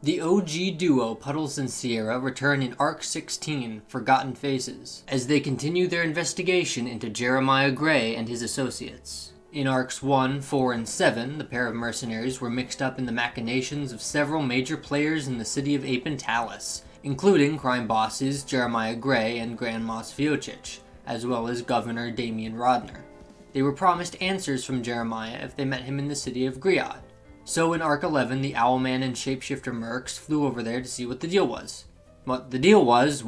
The OG duo Puddles and Sierra return in Arc 16, Forgotten Faces, as they continue their investigation into Jeremiah Gray and his associates. In Arcs 1, 4, and 7, the pair of mercenaries were mixed up in the machinations of several major players in the city of Apentalis, including crime bosses Jeremiah Gray and Grand Moss Fiocic, as well as Governor Damian Rodner. They were promised answers from Jeremiah if they met him in the city of Griad. So in Arc 11, the Owlman and Shapeshifter mercs flew over there to see what the deal was. What the deal was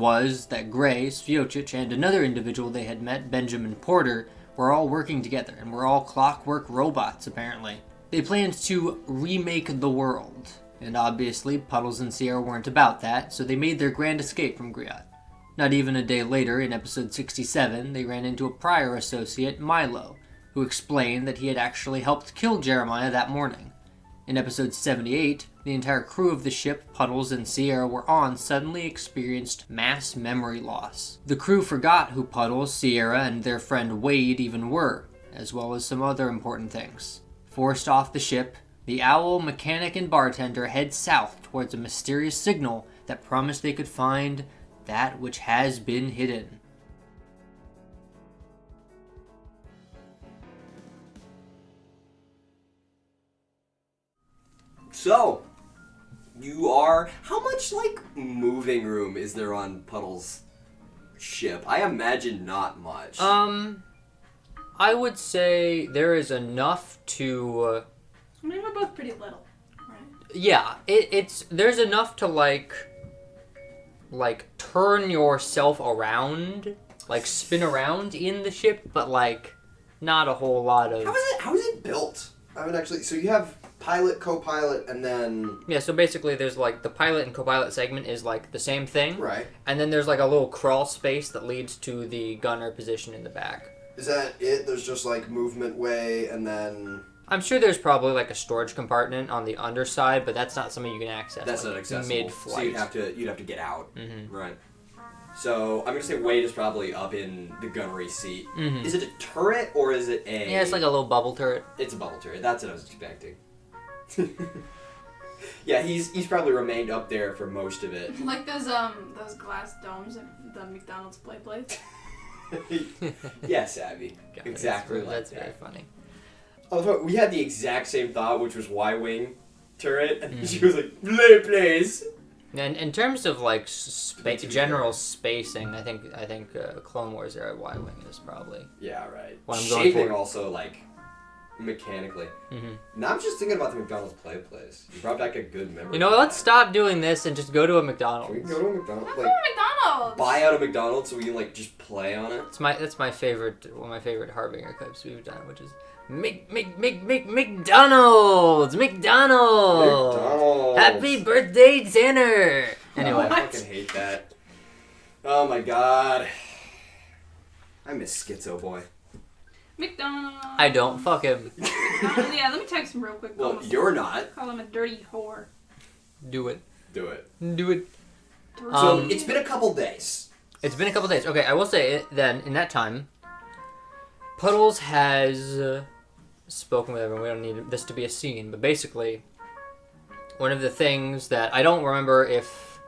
that Gray, Fiocic, and another individual they had met, Benjamin Porter, were all working together, and were all clockwork robots, apparently. They planned to remake the world, and obviously Puddles and Sierra weren't about that, so they made their grand escape from Griad. Not even a day later, in episode 67, they ran into a prior associate, Milo, who explained that he had actually helped kill Jeremiah that morning. In episode 78, the entire crew of the ship Puddles and Sierra were on suddenly experienced mass memory loss. The crew forgot who Puddles, Sierra, and their friend Wade even were, as well as some other important things. Forced off the ship, the owl, mechanic, and bartender head south towards a mysterious signal that promised they could find that which has been hidden. So, how much, moving room is there on Puddles' ship? I imagine not much. I would say there is enough to... I mean, we're both pretty little, right? Yeah, there's enough to, turn yourself around, spin around in the ship, but, not a whole lot of... How is it built? I haven't actually... So you have pilot, co-pilot, and then... Yeah, so basically there's, the pilot and co-pilot segment is, the same thing. Right. And then there's, a little crawl space that leads to the gunner position in the back. Is that it? There's just, movement way, and then... I'm sure there's probably, a storage compartment on the underside, but that's not something you can access. That's not accessible. Mid-flight. So you'd have to get out. Mm-hmm. Right. So, I'm going to say Wade is probably up in the gunnery seat. Mm-hmm. Is it a turret, or is it a... Yeah, it's like a little bubble turret. It's a bubble turret. That's what I was expecting. Yeah, he's probably remained up there for most of it. Like those glass domes at the McDonald's play place. Yes, Abby. Exactly That's very funny. Oh, we had the exact same thought, which was Y-wing turret, and she was like, play, please. And in terms of general spacing, I think Clone Wars era Y-wing is probably right. what I'm Shaping going for. Also mechanically. Mm-hmm. Now I'm just thinking about the McDonald's play place. You brought back a good memory. You know, let's stop doing this and just go to a McDonald's. Can we go to a McDonald's? Let's go to McDonald's. Buy out a McDonald's so we can just play on it. That's my favorite. One of my favorite Harbinger clips we've done, which is McDonald's. Happy birthday, Tanner. Anyway, I fucking hate that. Oh my god. I miss Schizo Boy. McDonald's. I don't. Fuck him. Yeah, let me text him real quick. Well, you're not. Call him a dirty whore. Do it. Do it. So, it's been a couple days. It's been a couple days. Okay, I will say then, in that time, Puddles has spoken with everyone. We don't need this to be a scene, but basically, one of the things that I don't remember if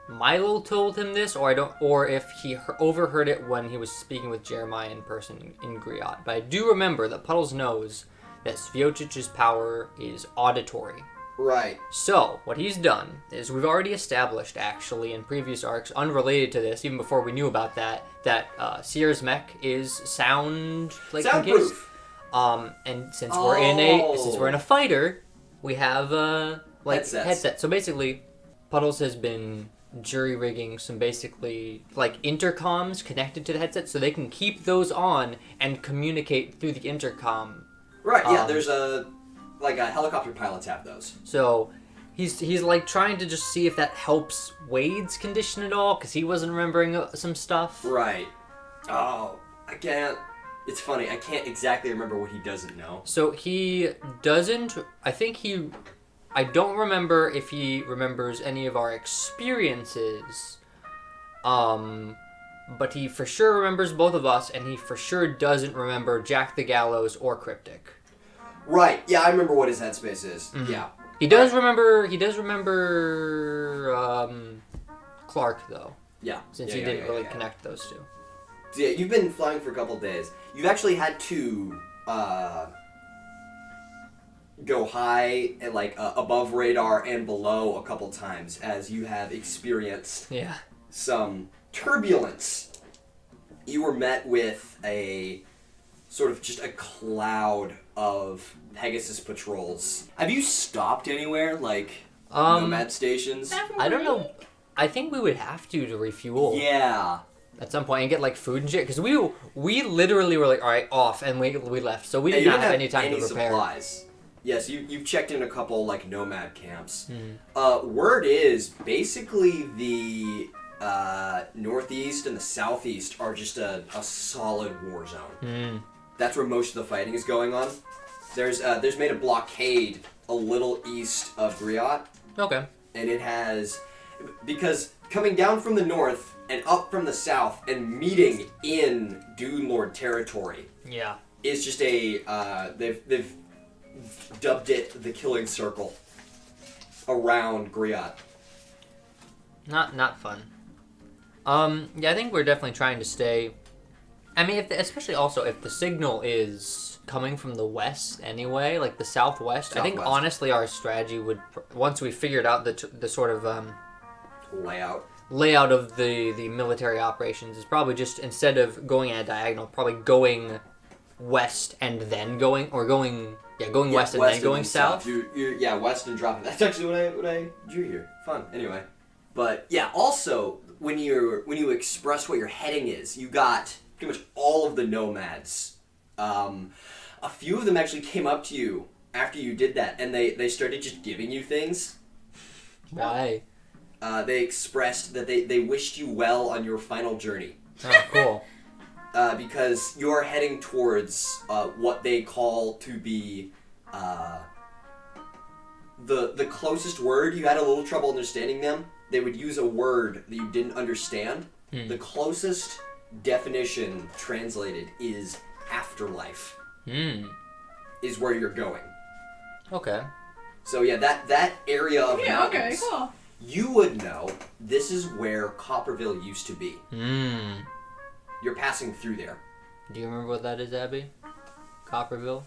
Milo told him this, or if he overheard it when he was speaking with Jeremiah in person in Griot. But I do remember that Puddles knows that Fiocic's power is auditory. Right. So, what he's done is we've already established, actually, in previous arcs, unrelated to this, even before we knew about that Sierra's mech is soundproof. And since we're in a fighter, we have headsets. So basically, Puddles has been jury-rigging some basically intercoms connected to the headset so they can keep those on and communicate through the intercom. Right, yeah, there's helicopter pilots have those. So he's trying to just see if that helps Wade's condition at all, because he wasn't remembering some stuff. Right. Oh, I can't. It's funny, I can't exactly remember what he doesn't know. So he doesn't, I don't remember if he remembers any of our experiences, but he for sure remembers both of us, and he for sure doesn't remember Jack the Gallows or Cryptic. Right, yeah, I remember what his headspace is. Mm-hmm. Yeah. He does remember. Clark though, Yeah. since Yeah, he yeah, didn't yeah, really yeah. connect those two. So yeah, you've been flying for a couple days. You've actually had to go high and above radar and below a couple times as you have experienced Yeah. some turbulence. You were met with a sort of just a cloud of Pegasus patrols. Have you stopped anywhere, nomad stations? I don't know. I think we would have to refuel. Yeah. At some point and get food and shit, because we literally were all right, off, and we left, so we Yeah, did you not didn't have any time to prepare. supplies. Yes, you've checked in a couple nomad camps. Mm. Word is basically the northeast and the southeast are just a solid war zone. Mm. That's where most of the fighting is going on. There's made a blockade a little east of Griot, Okay. and it has, because coming down from the north and up from the south and meeting in Dune Lord territory Yeah. is just they've dubbed it the killing circle around Griot. Not fun. Yeah, I think we're definitely trying to stay. I mean, especially also if the signal is coming from the west anyway, the southwest. I think Southwest. honestly our strategy would, once we figured out the sort of Layout. of the military operations, is probably just, instead of going at a diagonal, probably going west and then going west and then going south. You're west and dropping. That's actually what I drew here. Fun. Anyway, but yeah. Also, when you express what your heading is, you got pretty much all of the nomads. A few of them actually came up to you after you did that, and they started just giving you things. Why? They expressed that they wished you well on your final journey. Oh, cool. Because you're heading towards what they call to be the closest word. You had a little trouble understanding them. They would use a word that you didn't understand. The closest definition translated is afterlife. Is where you're going. Okay. So yeah, that area of Yeah, mountains. okay, cool. You would know this is where Copperville used to be. You're passing through there. Do you remember what that is, Abby? Copperville?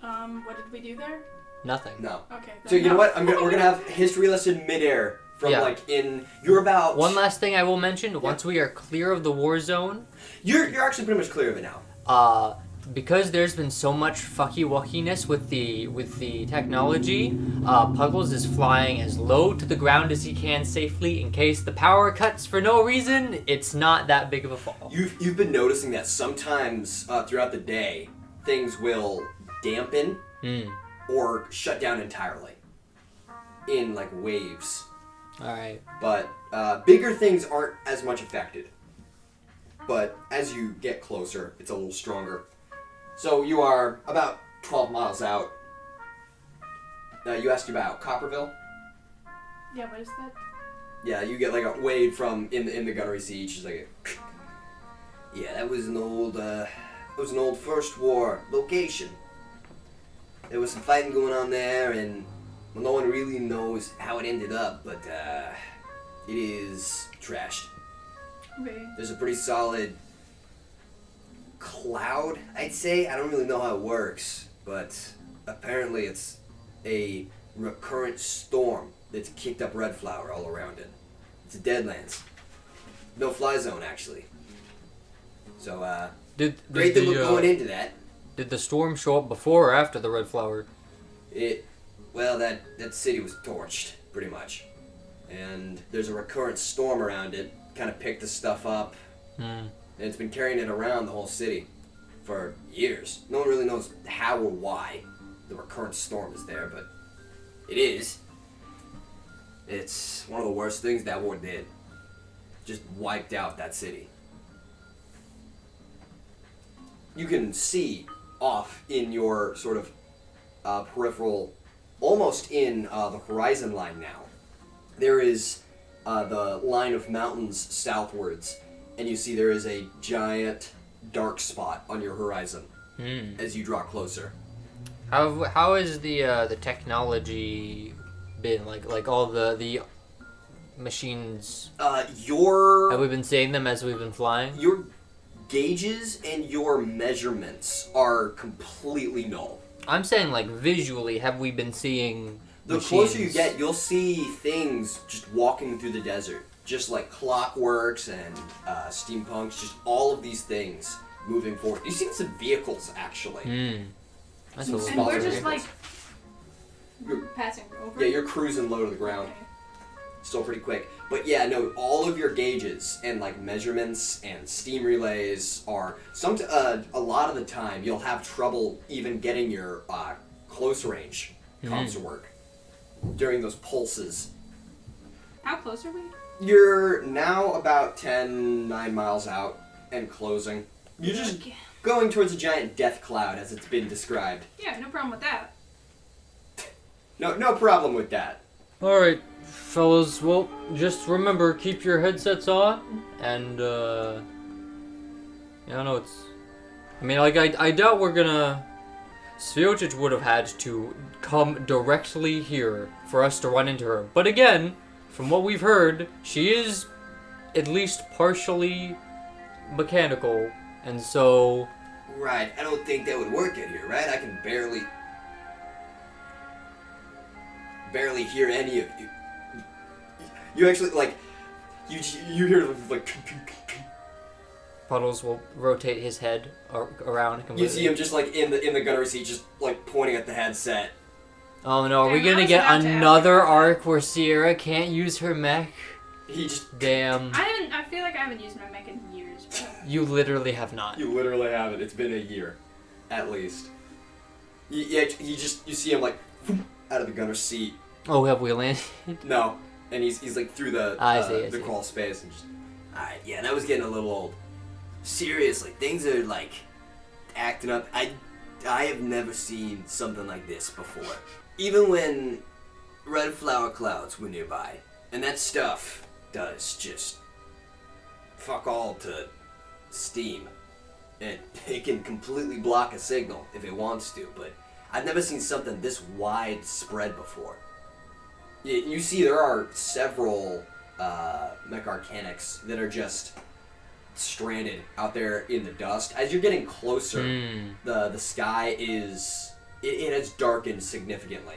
What did we do there? Nothing. No. Okay. So you know what? We're gonna have history lesson midair from Yeah. you're about One last thing I will mention: once we are clear of the war zone, you're actually pretty much clear of it now. because there's been so much fucky-wuckiness with the technology, Puddles is flying as low to the ground as he can safely in case the power cuts for no reason. It's not that big of a fall. You've been noticing that sometimes throughout the day things will dampen or shut down entirely in waves. All right. But bigger things aren't as much affected. But as you get closer, it's a little stronger. So you are about 12 miles out. You asked about Copperville? Yeah, what is that? Yeah, you get a wade from in the gunnery seat. She's yeah, that was an old First War location. There was some fighting going on there, and no one really knows how it ended up, but it is trashed. Okay. There's a pretty solid cloud, I'd say. I don't really know how it works, but apparently it's a recurrent storm that's kicked up red flower all around it. It's a deadlands. No fly zone, actually. So, great that we're going into that. Did the storm show up before or after the red flower? Well, that city was torched, pretty much. And there's a recurrent storm around it, kind of picked the stuff up. And it's been carrying it around the whole city for years. No one really knows how or why the recurrent storm is there, but it is. It's one of the worst things that war did. Just wiped out that city. You can see off in your sort of peripheral, almost in the horizon line now. There is the line of mountains southwards, and you see there is a giant dark spot on your horizon as you draw closer. How has the technology been? Like all the machines. Have we been seeing them as we've been flying? Your gauges and your measurements are completely null. I'm saying, like, visually, have we been seeing The machines? closer you get, you'll see things just walking through the desert. Just like clockworks and steampunks, just all of these things moving forward. You've seen some vehicles, actually. That's Some a little And smaller we're just vehicles. passing over. Yeah, you're cruising low to the ground. Okay. Still pretty quick. But yeah, no, all of your gauges and like measurements and steam relays are a lot of the time you'll have trouble even getting your close range comms to work during those pulses. How close are we? You're now about 9 miles out and closing. You're just going towards a giant death cloud as it's been described. Yeah, no problem with that. No problem with that. Alright, fellas, well, just remember, keep your headsets on, and, yeah, I know it's... I mean, like, I doubt we're gonna... Svjocic would have had to come directly here for us to run into her. But again, from what we've heard, she is at least partially mechanical, and so... Right, I don't think that would work in here, right? I can barely hear any of you. You actually, like, you hear, like... Puddles will rotate his head around completely. You see him just, like, in the gunnery seat, just, like, pointing at the headset. Oh no, are we Damn, I gonna was get about to ask another about that. arc where Sierra can't use her mech? He just... Damn. I feel like I haven't used my mech in years. But... You literally have not. You literally haven't. It's been a year. At least. You see him, like, out of the gunner's seat. Oh, have we landed? No. And he's like, through the I see. crawl space. And just... Alright, yeah, that was getting a little old. Seriously, things are, like, acting up. I have never seen something like this before. Even when red flower clouds were nearby. And that stuff does just fuck all to steam. And it can completely block a signal if it wants to, but I've never seen something this widespread before. You see there are several mech arcanics that are just stranded out there in the dust. As you're getting closer, the sky is... It has darkened significantly.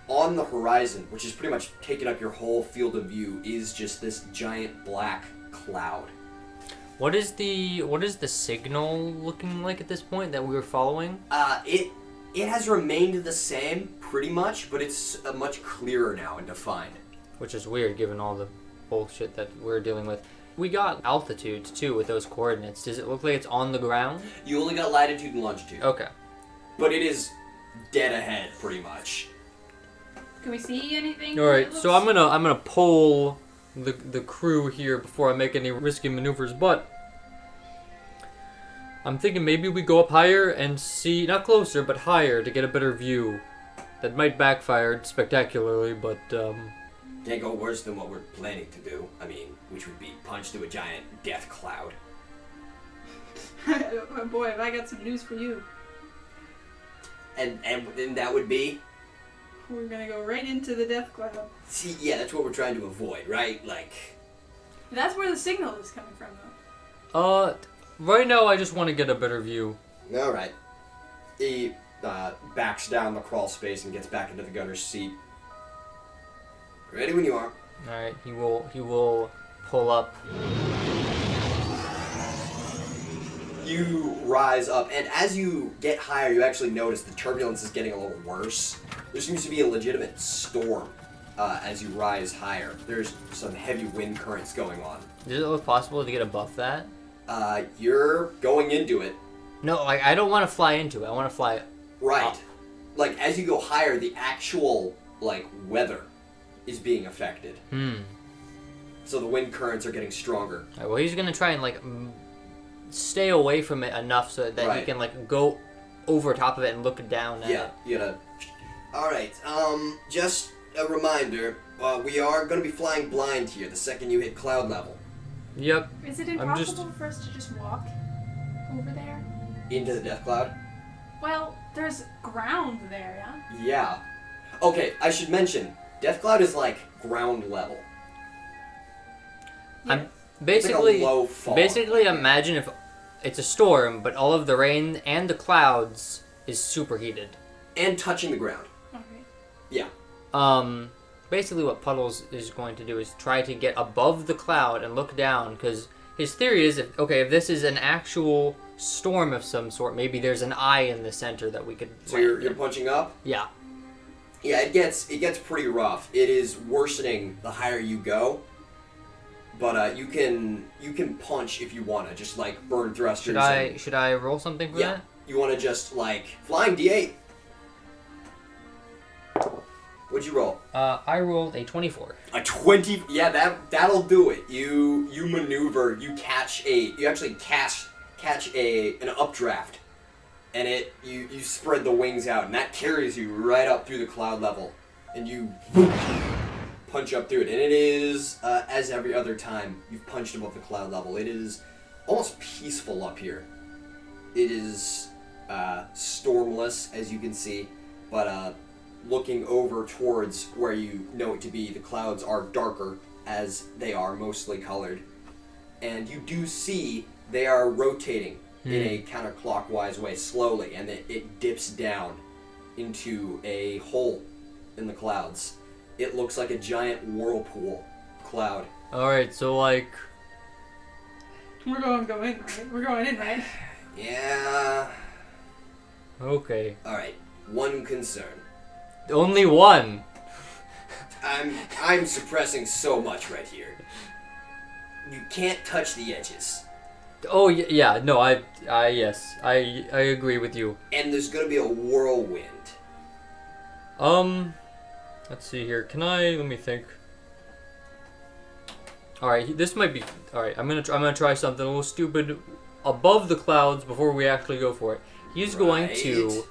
On the horizon, which is pretty much taking up your whole field of view, is just this giant black cloud. What is the signal looking like at this point that we were following? It has remained the same, pretty much, but it's much clearer now and defined. Which is weird given all the bullshit that we're dealing with. We got altitudes too with those coordinates. Does it look like it's on the ground? You only got latitude and longitude. Okay. But it is dead ahead, pretty much. Can we see anything? Alright, that so I'm gonna pull the crew here before I make any risky maneuvers, but I'm thinking maybe we go up higher and see, not closer, but higher to get a better view. That might backfire spectacularly, but Can't go worse than what we're planning to do. I mean, which would be punch through a giant death cloud. Oh boy, have I got some news for you. And that would be? We're gonna go right into the death cloud. See, yeah, that's what we're trying to avoid, right? Like... That's where the signal is coming from, though. right now I just want to get a better view. Alright. He backs down the crawl space and gets back into the gunner's seat. Ready when you are. Alright, he will pull up. You rise up, and as you get higher, you actually notice the turbulence is getting a little worse. There seems to be a legitimate storm as you rise higher. There's some heavy wind currents going on. Does it look possible to get above that? You're going into it. No, like, I don't want to fly into it. I want to fly Right. up. Like, as you go higher, the actual, like, weather is being affected. So the wind currents are getting stronger. Alright, well, he's gonna try and, like, stay away from it enough so that he Right. can, like, go over top of it and look down at Yeah, it. you gotta... Alright, just a reminder, we are gonna be flying blind here the second you hit cloud level. Yep. Is it I'm just- impossible for us to just walk over there? Into the death cloud? Well, There's ground there, yeah? Yeah. Okay, I should mention, Death Cloud is like ground level. I'm It's like a basically low fog. basically imagine if it's a storm, but all of the rain and the clouds is superheated. And touching the ground. Okay. Yeah. Basically what Puddles is going to do is try to get above the cloud and look down, because his theory is if this is an actual storm of some sort, maybe there's an eye in the center that we could So land you're in. punching up? Yeah. Yeah, it gets pretty rough. It is worsening the higher you go. But you can punch if you wanna, just like burn thrusters. Should I roll something for Yeah. that? You wanna just like flying D8. What'd you roll? I rolled a 24. A 20. Yeah, that'll do it. You maneuver. You actually catch an updraft, and you spread the wings out, and that carries you right up through the cloud level, and you punch up through it. And it is as every other time you've punched above the cloud level. It is almost peaceful up here. It is stormless, as you can see, but looking over towards where you know it to be, the clouds are darker, as they are mostly colored. And you do see they are rotating in a counterclockwise way, slowly, and it dips down into a hole in the clouds. It looks like a giant whirlpool cloud. Alright, so like... We're going in, right? We're going in, right? Yeah. Okay. Alright, one concern. Only one! I'm suppressing so much right here. You can't touch the edges. Oh, yeah, no, yes, I agree with you. And there's gonna be a whirlwind. Let's see here, let me think. Alright, this might be, alright, I'm gonna try something a little stupid above the clouds before we actually go for it. He's going to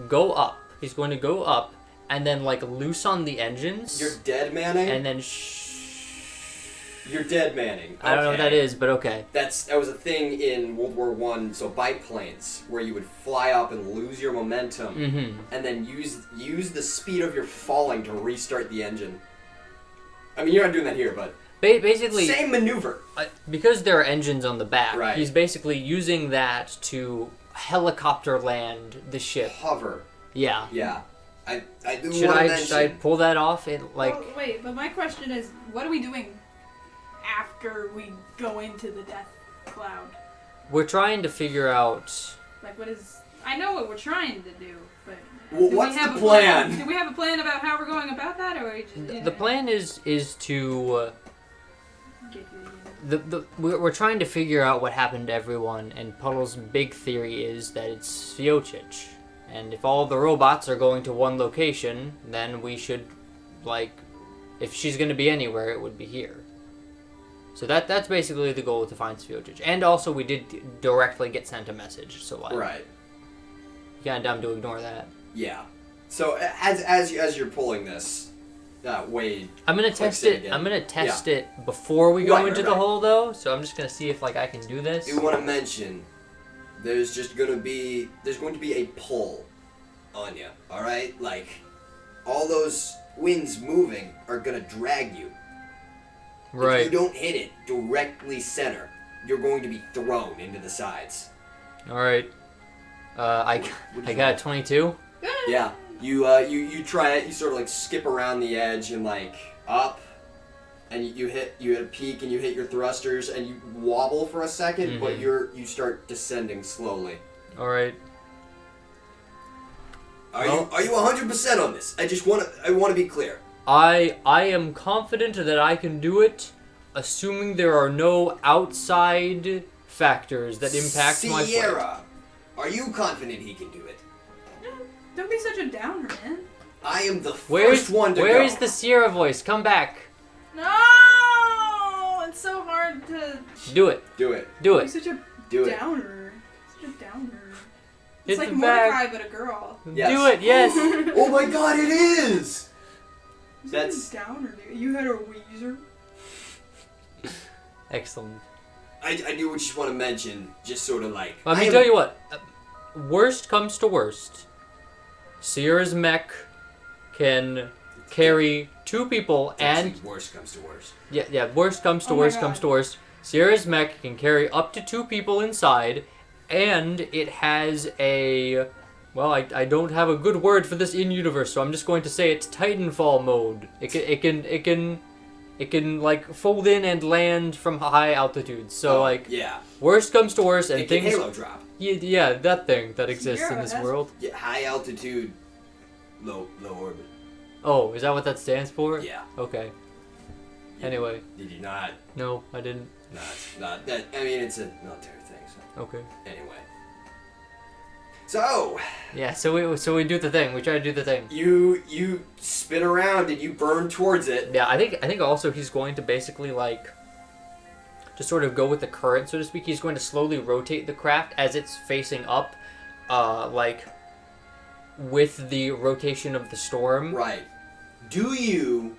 go up. He's going to go up and then like loose on the engines. You're dead manning? And then You're dead manning. I don't know what that is, but okay. That was a thing in World War I, so biplanes, where you would fly up and lose your momentum, and then use the speed of your falling to restart the engine. I mean, you're not doing that here, but basically same maneuver. Because there are engines on the back. Right. He's basically using that to helicopter land the ship. Hover. Yeah. Yeah. I do Should want to I mention. pull that off? Well, wait, but my question is, what are we doing after we go into the death cloud? We're trying to figure out. Like, what is... I know what we're trying to do, but... Well, what's the plan? Do we have a plan about how we're going about that, or are we just... The plan is to. We're trying to figure out what happened to everyone, and Puddles' big theory is that it's Svjocic. And if all the robots are going to one location, then we should, like, if she's going to be anywhere, it would be here. So that's basically the goal, to find Svjocic. And also, we did directly get sent a message, so like, Right. kind of dumb to ignore that. Yeah. So as you're pulling this, Wade. I'm gonna test it. again. I'm gonna test it before we go Right, into the right. hole, though. So I'm just gonna see if like I can do this. I do want to mention, there's going to be a pull on you. All right, like all those winds moving are gonna drag you. Right. If you don't hit it directly center, you're going to be thrown into the sides. All right. I got a 22. Yeah. You try it. You sort of like skip around the edge and like up, and you hit a peak and you hit your thrusters and you wobble for a second, but you start descending slowly. All right. Are you 100% on this? I want to be clear. I am confident that I can do it, assuming there are no outside factors that impact my flight. Sierra, are you confident he can do it? Don't be such a downer, man. I am the first one to go. Where is the Sierra voice? Come back. No! It's so hard to... Do it. Do it. Do You're it. such a Do it. downer. Such a downer. Hit It's like the Mordecai, back. but a girl. Yes. Do it. Yes. Oh my God! It is. You're That's- such a downer, dude. You had a Weezer. Excellent. I do just want to mention, just sort of like. Let me tell you what. Worst comes to worst. Sierra's mech can carry 2 people, and worst comes to worst. yeah, worst comes to Oh my worst God. comes to worst. Sierra's mech can carry up to 2 people inside, and it has a, well, I don't have a good word for this in universe, so I'm just going to say it's Titanfall mode. It can like fold in and land from high altitudes. So yeah, worst comes to worst, and it can things. Halo drop. Yeah, that thing that exists in Sierra this has- world. Yeah, high altitude, low orbit. Oh, is that what that stands for? Yeah. Okay. Anyway, Did you not? no, I didn't. No, it's not that. I mean, it's a military thing. So Okay. anyway. So Yeah, so we do the thing. We try to do the thing. you spin around and you burn towards it. Yeah, I think also he's going to basically like just sort of go with the current, so to speak. He's going to slowly rotate the craft as it's facing up, like with the rotation of the storm. Right. Do you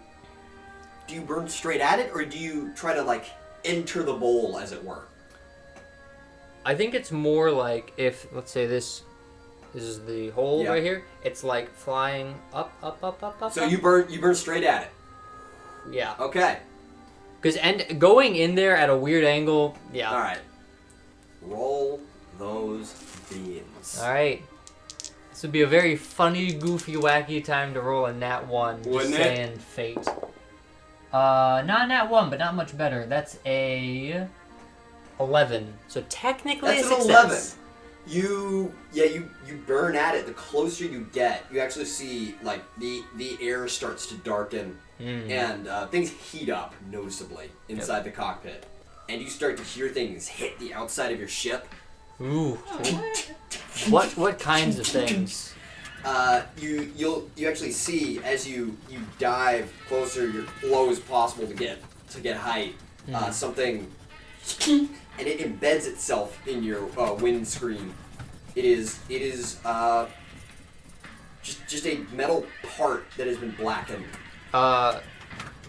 burn straight at it, or do you try to like enter the bowl, as it were? I think it's more like if, let's say this is the hole Yeah. right here. It's like flying up. So up. you burn straight at it. Yeah. Okay. Because and going in there at a weird angle. Yeah. All right. Roll those beans. All right. This would be a very funny, goofy, wacky time to roll a nat 1. Just Wouldn't it? saying, fate. Not nat 1, but not much better. That's a 11. So technically That's a an success. 11. You burn at it. The closer you get, you actually see like the air starts to darken and things heat up noticeably inside the cockpit, and you start to hear things hit the outside of your ship. Ooh. Oh, what? What kinds of things? You actually see as you dive closer, you're low as possible to get height. Something, and it embeds itself in your windscreen. It is just a metal part that has been blackened.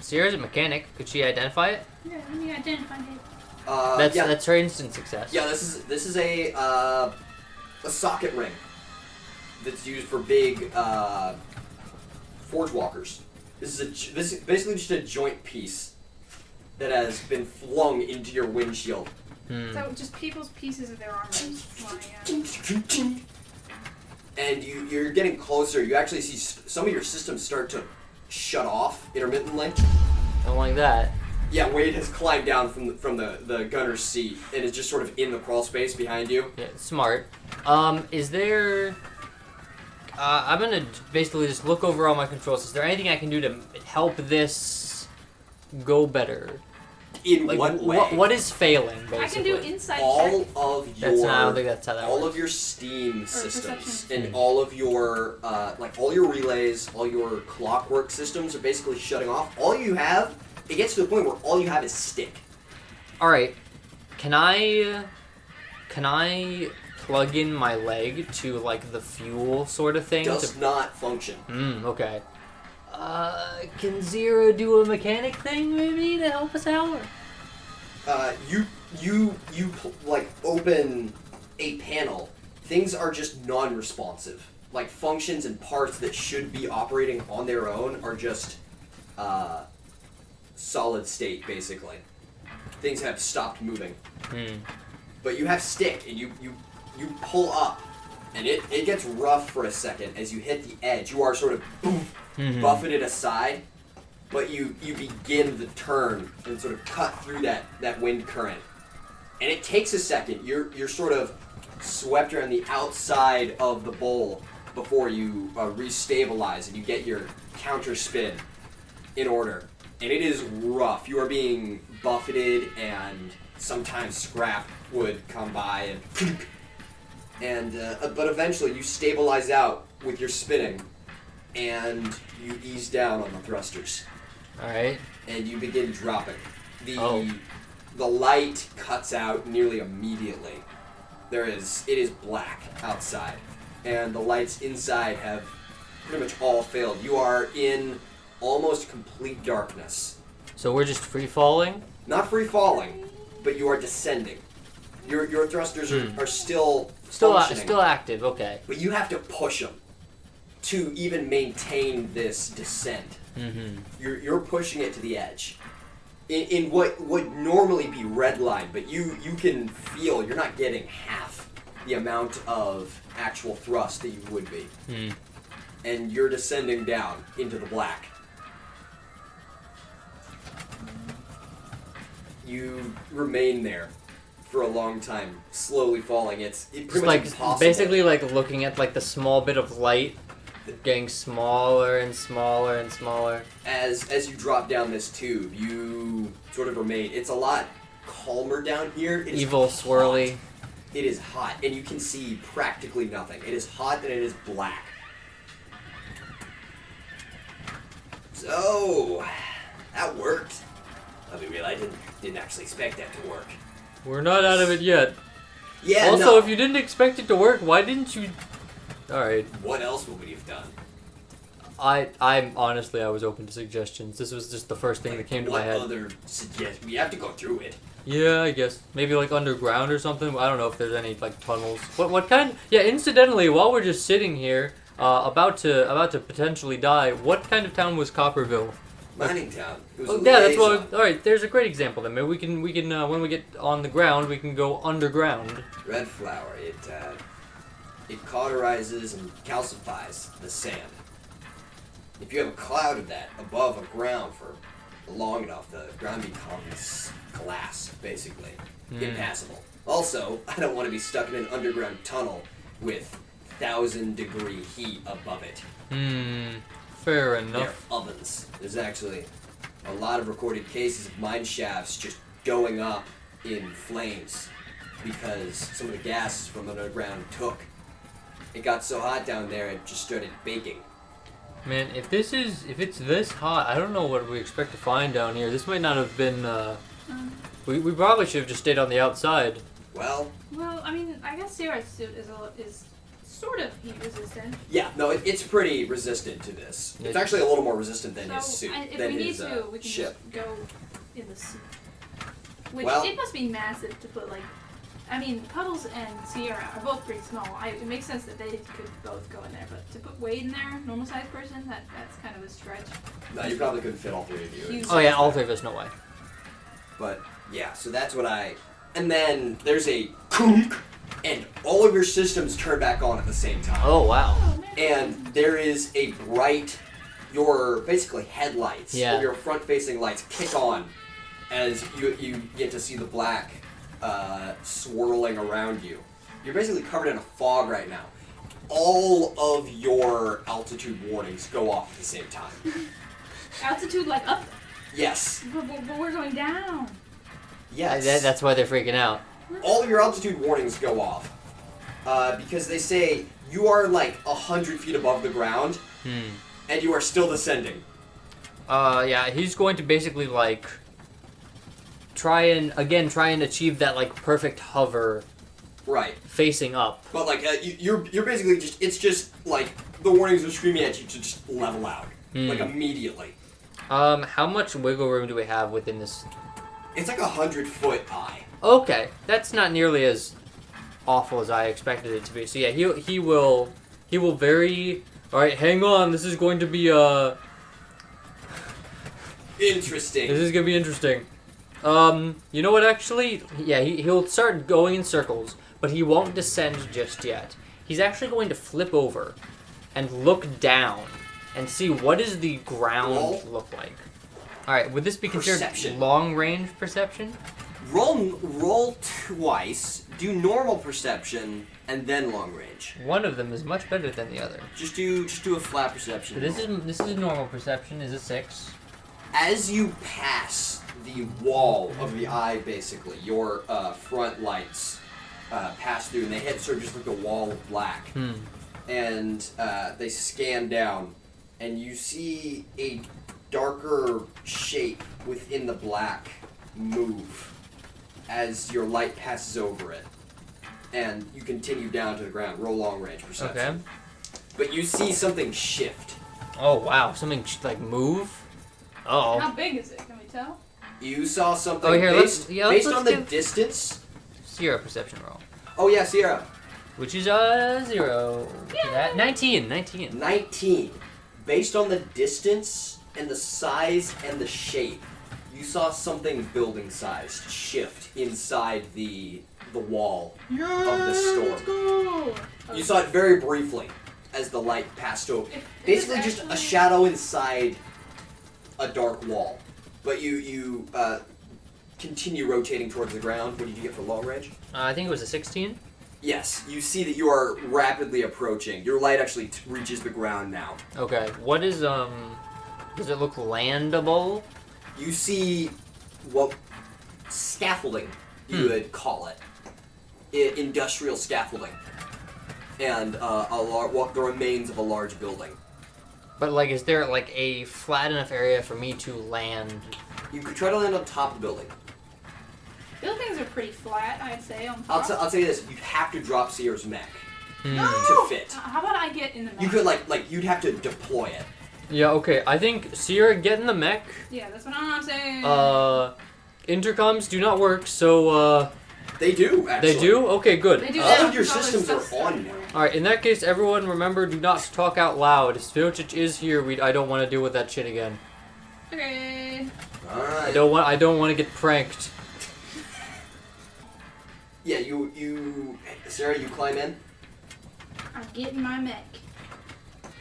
Sierra's a mechanic. Could she identify it? Yeah, let me identify it. That's her instant success. Yeah, this is a socket ring that's used for big forge walkers. This is basically just a joint piece that has been flung into your windshield. So just people's pieces of their armors flying out. And you're getting closer. You actually see some of your systems start to shut off intermittently. Don't like that. Yeah, Wade has climbed down from the gunner's seat and is just sort of in the crawl space behind you. Yeah, smart. Is there... I'm gonna basically just look over all my controls. Is there anything I can do to help this go better? In Like, what way? What is failing, basically? I can do insight all check. of your That's not, I don't think that's how that all works. of your Steam systems perception. and all of your like all your relays, all your clockwork systems are basically shutting off. All you have, it gets to the point where all you have is stick. Alright. Can I plug in my leg to, like, the fuel sort of thing? Does not function. Okay. Can Zero do a mechanic thing, maybe, to help us out? You like open a panel. Things are just non-responsive. Like functions and parts that should be operating on their own are just solid state, basically. Things have stopped moving. But you have stick, and you pull up, and it gets rough for a second as you hit the edge. You are sort of buffeted aside, but you begin the turn and sort of cut through that wind current. And it takes a second. You're sort of swept around the outside of the bowl before you restabilize and you get your counter spin in order. And it is rough. You are being buffeted, and sometimes scrap would come by and but eventually you stabilize out with your spinning, and you ease down on the thrusters. Alright. And you begin dropping. Oh. The light cuts out nearly immediately. It is black outside, and the lights inside have pretty much all failed. You are in almost complete darkness. So we're just free falling? Not free falling, but you are descending. Your thrusters are still Still functioning, still active, okay. but you have to push them. to even maintain this descent. Mm-hmm. You're pushing it to the edge. In what would normally be red line, but you can feel you're not getting half the amount of actual thrust that you would be. Mm. And you're descending down into the black. You remain there for a long time, slowly falling. It's pretty much like impossible. basically like looking at like the small bit of light getting smaller and smaller and smaller. As you drop down this tube, you sort of remain. It's a lot calmer down here. It is Evil, hot. swirly. It is hot, and you can see practically nothing. It is hot and it is black. So, that worked. I mean, really, I didn't actually expect that to work. We're not out of it yet. Yeah, Also, no. if you didn't expect it to work, why didn't you... Alright. What else would we have done? I'm honestly, I was open to suggestions. This was just the first thing that came to my head. What other suggestions? We have to go through it. Yeah, I guess. Maybe like underground or something. I don't know if there's any like tunnels. What kind? Yeah, incidentally, while we're just sitting here, about to potentially die, what kind of town was Copperville? Mining town. It was Oh, a yeah, that's liaison. what. All right, there's a great example. Then maybe we can when we get on the ground, we can go underground. Red flour. It cauterizes and calcifies the sand. If you have a cloud of that above a ground for long enough, the ground becomes glass, basically. Impassable. Also, I don't want to be stuck in an underground tunnel with 1,000-degree heat above it. Fair They're enough. ovens. There's actually a lot of recorded cases of mine shafts just going up in flames because some of the gases from underground took. It got so hot down there, it just started baking. Man, if it's this hot, I don't know what we expect to find down here. This might not have been. We probably should have just stayed on the outside. Well, I mean, I guess Sierra's suit is sort of heat resistant. yeah, no, it's pretty resistant to this. It's actually a little more resistant than his suit, if than we need his to, we can ship. just go in the suit. Which Well- it must be massive to put like. I mean, Puddles and Sierra are both pretty small. It makes sense that they could both go in there, but to put Wade in there, normal sized person, that's kind of a stretch. No, you probably couldn't fit all three of you. Huge. Oh yeah, all three of us, no way. But yeah, so that's what and then there's a kunk, and all of your systems turn back on at the same time. Oh wow. Oh, man. And there is a bright, your basically headlights, Yeah. or your front-facing lights kick on as you get to see the black swirling around you. You're basically covered in a fog right now. All of your altitude warnings go off at the same time. Altitude like up, Yes. but we're going down. Yes. That's why they're freaking out. All of your altitude warnings go off because they say you are like 100 feet above the ground and you are still descending. Yeah, he's going to basically like try and achieve that like perfect hover Right. facing up. But like you're basically it's just like the warnings are screaming at you to just level out like immediately. How much wiggle room do we have within this? It's like 100-foot high. Okay, that's not nearly as awful as I expected it to be. So yeah, he will very. All right, hang on. This is going to be Interesting. This is gonna be interesting. You know what? Actually, yeah, he'll start going in circles, but he won't descend just yet. He's actually going to flip over and look down and see what does the ground look like. All right, would this be considered Perception. long-range perception? Roll twice. Do normal perception and then long range. One of them is much better than the other. Just do a flat perception. So this is normal perception. Is a 6. As you pass the wall of the eye, basically, your front lights pass through, and they hit sort of just like a wall of black. And they scan down, and you see a darker shape within the black move as your light passes over it. And you continue down to the ground. Roll long range perception. Okay. But you see something shift. Oh wow, something like move. Oh. How big is it? Can we tell? You saw something Oh, here, based let's on give- the distance. Sierra perception roll. Oh yeah, Sierra. Which is 0. That 19. 19. Based on the distance and the size and the shape, you saw something building-sized shift inside the wall of the storm. Let's go! You saw it very briefly as the light passed over. Basically, just a shadow inside a dark wall. But you continue rotating towards the ground. What did you get for long range? I think it was a 16. Yes, you see that you are rapidly approaching. Your light actually reaches the ground now. Okay. What is does it look landable? You see what scaffolding you would call it. Industrial scaffolding. And the remains of a large building. But like, is there like a flat enough area for me to land? You could try to land on top of the building. Buildings are pretty flat, I'd say, on top. I'll tell you this: you'd have to drop Seer's mech No! to fit. How about I get in the mech? You could like you'd have to deploy it. Yeah. Okay. I think Sierra, get in the mech. Yeah, that's what I'm saying. Intercoms do not work, so They do actually. they do. Okay, good. They do All now of your because all systems their are stuff's on everywhere. All right. In that case, everyone remember: do not talk out loud. If Vilchich is here, I don't want to deal with that shit again. Okay. All right. I don't want to get pranked. Yeah, you, Sarah, you climb in. I get in my mech.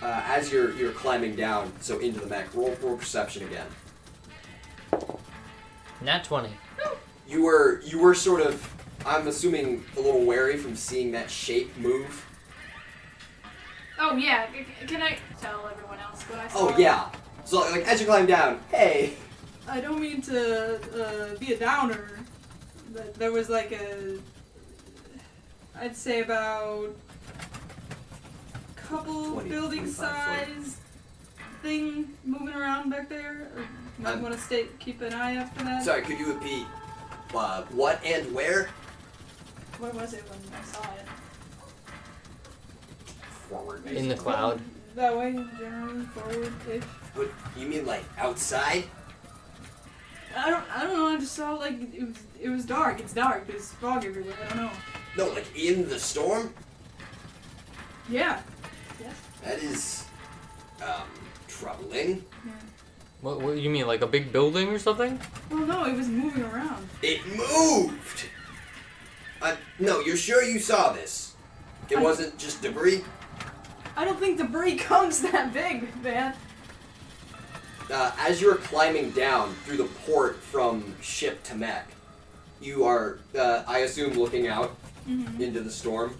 As you're climbing down, so into the mech. Roll perception again. Nat 20. You were sort of, I'm assuming, a little wary from seeing that shape move. Oh yeah, can I tell everyone else what I saw? Oh yeah. So like as you climb down, hey. I don't mean to be a downer, but there was like I'd say about couple 20, building 25 size thing moving around back there. Might want to keep an eye out for that. Sorry, could you repeat what and where? Where was it when I saw it? Forward. In the cloud. That way, generally forward-ish. What, you mean like outside? I don't know. I just saw like it was dark. It's dark. There's fog everywhere. I don't know. No, like in the storm? Yeah. Yes. That is troubling. Yeah. What you mean, like a big building or something? Well, no, it was moving around. It moved! No, you're sure you saw this? It wasn't just debris? I don't think debris comes that big, man. As you're climbing down through the port from ship to mech, you are, I assume, looking out into the storm.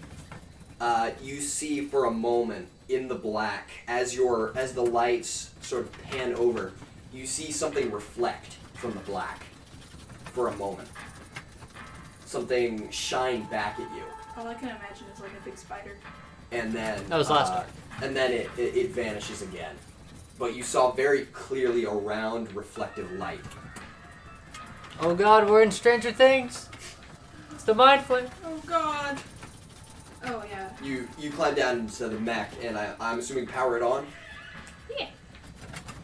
You see for a moment in the black, as the lights sort of pan over, you see something reflect from the black for a moment. Something shine back at you. All I can imagine is like a big spider. And then That was last time. And then it vanishes again. But you saw very clearly a round reflective light. Oh God, we're in Stranger Things. It's the Mind Flame. Oh God. Oh yeah. You climb down into the mech, and I'm assuming power it on. Yeah.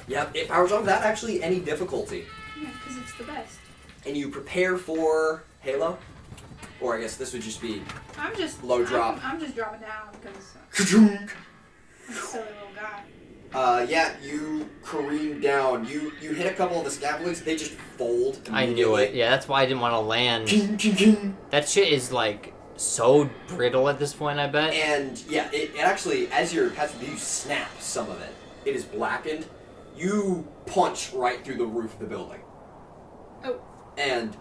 Yep, it powers on without actually any difficulty. Yeah, because it's the best. And you prepare for Halo, or I guess this would just be I'm just low drop. I'm just dropping down because Ka-chunk! I'm a silly little guy. Yeah, you careen down. You hit a couple of the scaffoldings. They just fold. I knew it. Yeah, that's why I didn't want to land. That shit is like so brittle at this point, I bet. And yeah, it actually, as you're passing through, you snap some of it. It is blackened. You punch right through the roof of the building. Oh. And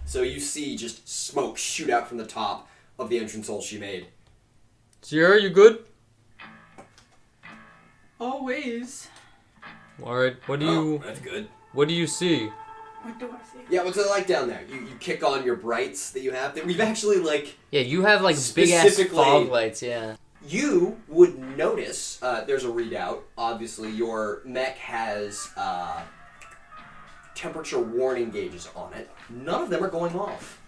so you see just smoke shoot out from the top of the entrance hole she made. Sierra, you good? Always. Alright, what do That's good. What do you see? What do I see? Yeah, what's it like down there? You kick on your brights that you have. That we've actually like. Yeah, you have like big ass Specifically- fog lights, yeah. You would notice, there's a readout. Obviously, your mech has temperature warning gauges on it. None of them are going off.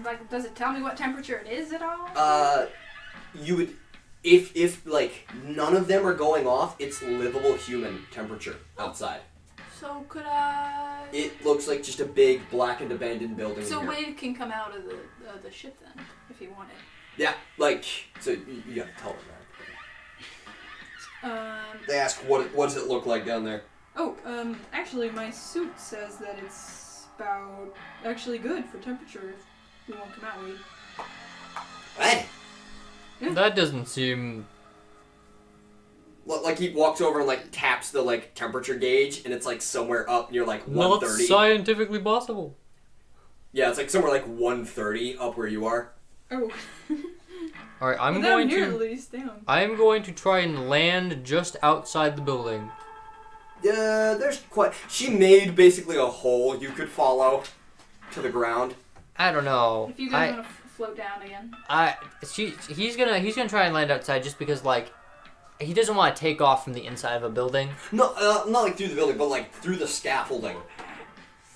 Like, does it tell me what temperature it is at all? You would, if like none of them are going off, it's livable human temperature outside. So could I? It looks like just a big blackened abandoned building. So in here. Wade can come out of the ship then, if he wanted. Yeah, like, so you gotta tell them that. They ask, what does it look like down there? Oh, actually, my suit says that it's about actually good for temperature if we won't come out. What? Yeah. That doesn't seem... Like, he walks over and, like, taps the, like, temperature gauge, and it's, like, somewhere up near, like, not 130. scientifically possible. Yeah, it's, like, somewhere, like, 130 up where you are. Oh. Alright, I'm Down going here to... at least, damn. I am going to try and land just outside the building. Yeah, there's quite... She made basically a hole you could follow to the ground. I don't know. If you guys want to float down again. He's gonna try and land outside just because, like, he doesn't want to take off from the inside of a building. No, not like through the building, but like through the scaffolding.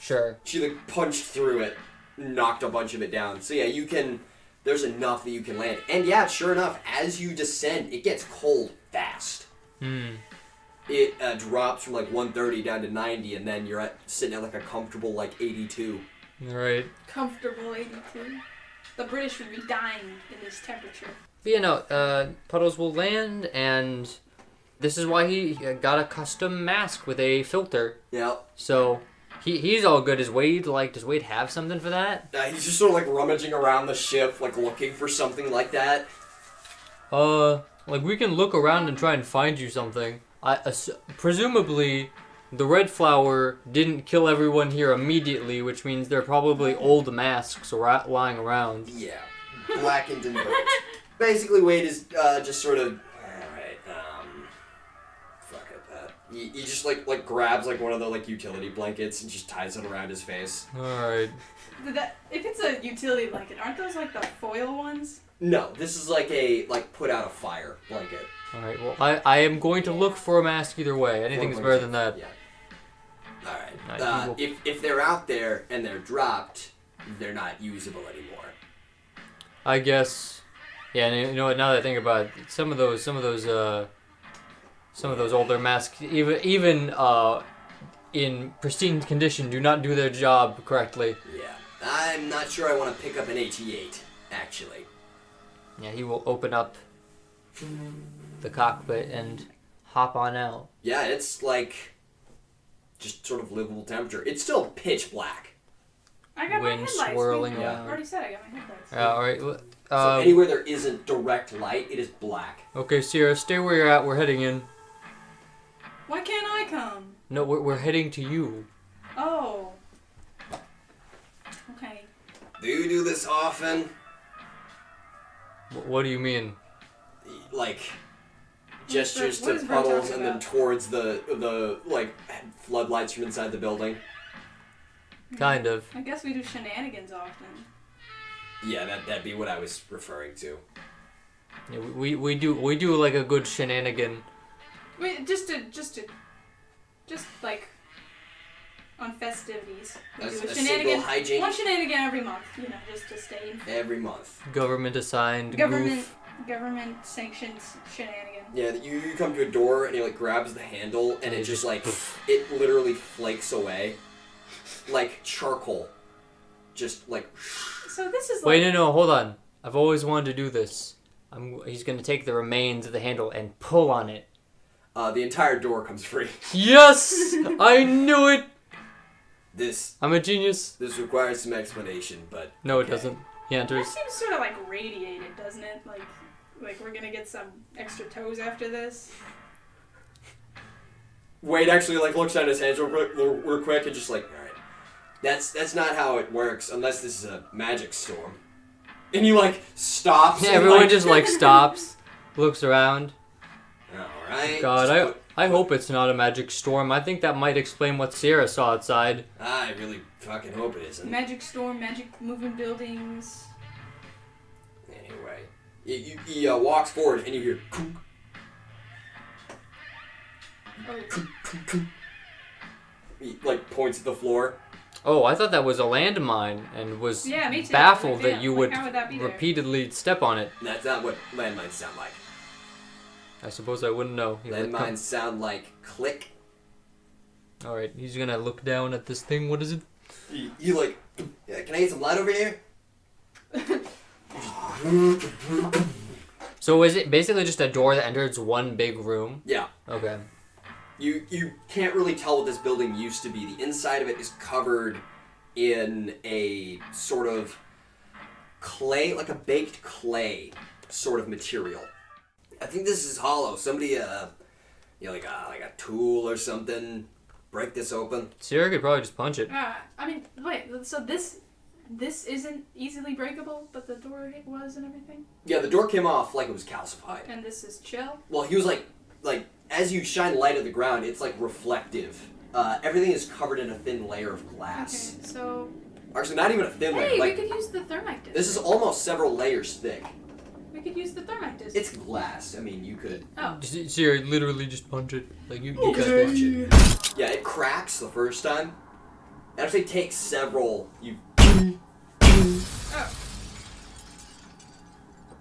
Sure. She like punched through it, knocked a bunch of it down. So yeah, you can... There's enough that you can land. And yeah, sure enough, as you descend, it gets cold fast. It drops from like 130 down to 90, and then you're sitting at like a comfortable like 82. Right. Comfortable 82. The British would be dying in this temperature. But you know, Puddles will land, and this is why he got a custom mask with a filter. Yep. So he's all good. Does Wade have something for that? He's just sort of like rummaging around the ship, like looking for something like that. Like we can look around and try and find you something. Presumably, the red flower didn't kill everyone here immediately, which means they're probably old masks lying around. Yeah, blackened and burnt. Basically, Wade is just sort of, alright, fuck it. He just like grabs like one of the like utility blankets and just ties it around his face. Alright. If it's a utility blanket, aren't those like the foil ones? No, this is like a put out a fire blanket. Alright, well I am going to look for a mask either way. Anything's better than that. Yeah. Alright. If they're out there and they're dropped, they're not usable anymore. I guess. Yeah, and you know what? Now that I think about it, some of those older masks, even in pristine condition, do not do their job correctly. Yeah, I'm not sure I want to pick up an HE8, actually. Yeah, he will open up the cockpit and hop on out. Yeah, it's like just sort of livable temperature. It's still pitch black. I got Wind my headlights. swirling I around. already said I got my headlights. Alright. So anywhere there isn't direct light, it is black. Okay, Sierra, stay where you're at. We're heading in. Why can't I come? No, we're heading to you. Oh. Okay. Do you do this often? What do you mean? Like gestures what to is Brett Puddles talking and then about? towards the like floodlights from inside the building. Kind of. I guess we do shenanigans often. Yeah, that'd be what I was referring to. Yeah, we do like a good shenanigan. Wait, just like on festivities. We That's do a single hijink. One shenanigan every month, just to stay in Every month. Government assigned goof. government sanctioned shenanigans. Yeah, you come to a door and he like grabs the handle and it just like it literally flakes away, like charcoal, just like. So this is like. Wait, no, hold on. I've always wanted to do this. He's gonna take the remains of the handle and pull on it. The entire door comes free. Yes! I knew it! I'm a genius. This requires some explanation, but No, it okay. doesn't. He That enters. seems sort of like radiated, doesn't it? Like we're gonna get some extra toes after this. Wade actually like looks at his hands real quick and just like, all right, that's not how it works unless this is a magic storm. And he like stops. Yeah, and, everyone like, just like stops, looks around. All right. God, I hope it's not a magic storm. I think that might explain what Sierra saw outside. I really fucking hope it isn't. Magic storm, magic moving buildings. Anyway, he walks forward and you hear. Oh, He like points at the floor. Oh, I thought that was a landmine and was yeah, me too. baffled Like, that damn, you like, would how that be there? repeatedly step on it. That's not what landmines sound like. I suppose I wouldn't know. Landmines sound like click. Alright, he's gonna look down at this thing. What is it? You like, yeah, can I get some light over here? So is it basically just a door that enters one big room? Yeah. Okay. You can't really tell what this building used to be. The inside of it is covered in a sort of clay, like a baked clay sort of material. I think this is hollow. Somebody, like a tool or something, break this open. Sierra could probably just punch it. I mean, wait. So this isn't easily breakable, but the door was and everything. Yeah, the door came off like it was calcified. And this is chill. Well, he was like as you shine light at the ground, it's like reflective. Everything is covered in a thin layer of glass. Okay, so. Actually, not even a thin layer. Hey, Like, we could use the thermite disc. this is almost several layers thick. We could use the thermite disc. It's glass. I mean, you could. Oh. Sierra, literally just punch it. Like you You could could punch it. punch it. Yeah, it cracks the first time. It actually takes several. Oh.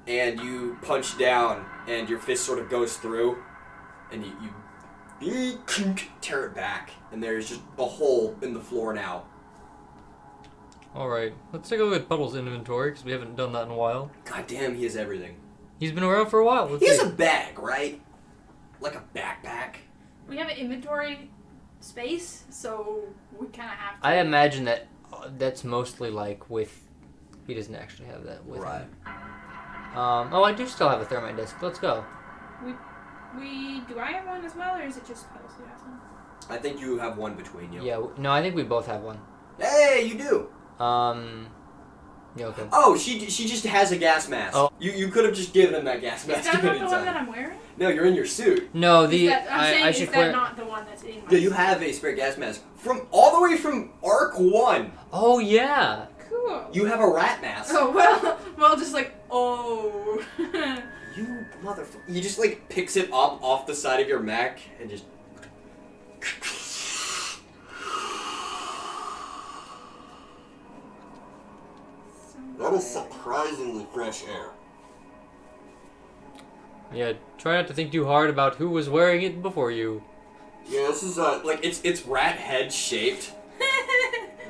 And you punch down, and your fist sort of goes through, and you tear it back, and there's just a hole in the floor now. Alright, let's take a look at Puddles' inventory, because we haven't done that in a while. God damn, he has everything. He's been around for a while. Let's He has see. a bag, right? Like a backpack. We have an inventory space, so we kind of have to. I imagine that that's mostly like with... He doesn't actually have that with Right. him. Oh, I do still have a thermite disc. Let's go. Do I have one as well, or is it just Puddles who has one? I think you have one between you. Yeah, no, I think we both have one. Hey, you do. Yeah, okay. Oh, she just has a gas mask. Oh. You could have just given him that gas Is mask that at not any the one that time. I'm wearing? No, you're in your suit. No, Is that not the one that's in my Yeah, you have a spare gas mask from all the way from Arc 1. Oh, yeah. Cool. You have a rat mask. Oh, well, just like, oh. You motherfucker. He just like picks it up off the side of your Mac and just. That is surprisingly fresh air. Yeah, try not to think too hard about who was wearing it before you. Yeah, this is like it's rat head shaped.